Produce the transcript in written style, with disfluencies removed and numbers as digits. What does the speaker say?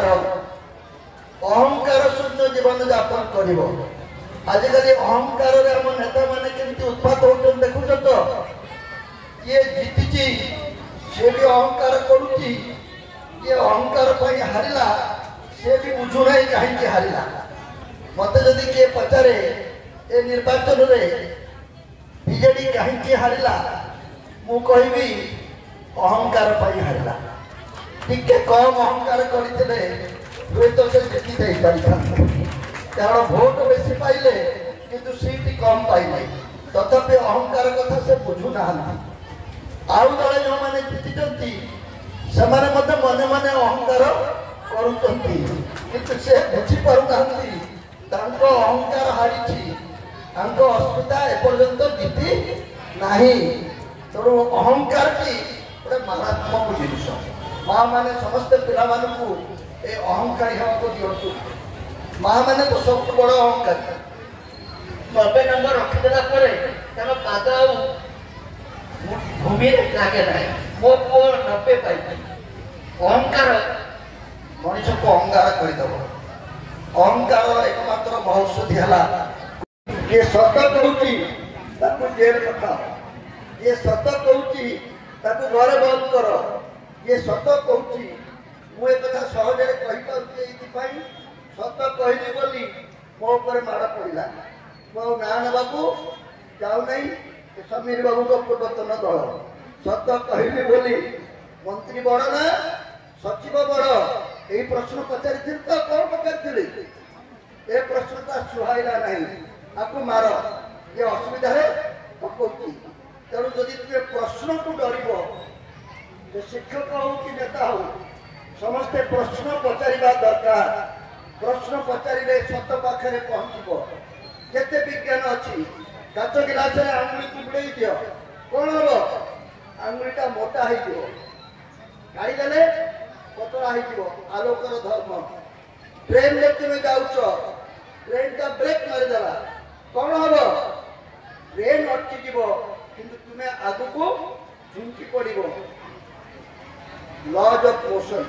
अहंकार शून्य जीवन यापन कर आजिकल अहंकार आम नेता मैंने केमती उत्पात हो देखुच तो किए जीति सी भी अहंकार करुच्ची किए अहंकार हारिला सी भी बुझुना कहीं हारिला मत जदि किए पचारे ए निर्वाचन में बीजेडी कहीं हारिला मु कहबी अहंकार हारिला टिके कम अहंकार करते हुए तो से जीति जाई पारि कारण भोट बेसी पाइले किंतु सीट कम पाइले तथापि अहंकार कथा से बुझुना आउ दल जो मैंने जीति से मने मने अहंकार करुचंती किंतु से बुझी पारुना अहंकार हारी असुविधा एपर्यंत जीति नाही तेणु अहंकार की गोटे मारात्मक जिनिस माँ मैंने समस्ते पिला ए अहंकारी होगा दिंतु माँ मैंने तो सब बड़ अहंकारी 90 नंबर रखिदेला पाद भूमि लगे ना मो पु 90 पाई अहंकार मनीष को अहंकार करदेव अहंकार एकमात्र महौषधि है ये सत कहूँ जेल पठाओ ये सत कहूँ घरे बंद कर ये सत कहूँ मुझे कथा सहजरे कहीपार सत कहली बोली मो पर माड़ पड़ा मो ना नाकू जाऊना समीर बाबू को पूर्वतन दल सत कहली बोली मंत्री बड़ ना सचिव बड़ यही प्रश्न पचारि तो कौन पचारि ए प्रश्न सुहाइला नहीं आपको मार ये असुविधा पकाऊँ तेणु जदि तुम्हें प्रश्न को डर शिक्षक हो कि नेता हो समस्ते प्रश्न पचारिबा दरकार प्रश्न पचारे सत पाखे पहुँचब केते विज्ञान अच्छी काच गिलास आंगुली को बुड़े दियो कौन हम आंगुलीटा मोटा हो गाड़ीदेले पतला हो आलोकर धर्म ट्रेन में तुम्हें जाऊच ट्रेन का ब्रेक मारिदेला कौन हम ट्रेन अटकी किंतु तुम्हें आगु को झुंकी पड़ लॉज ऑफ मोशन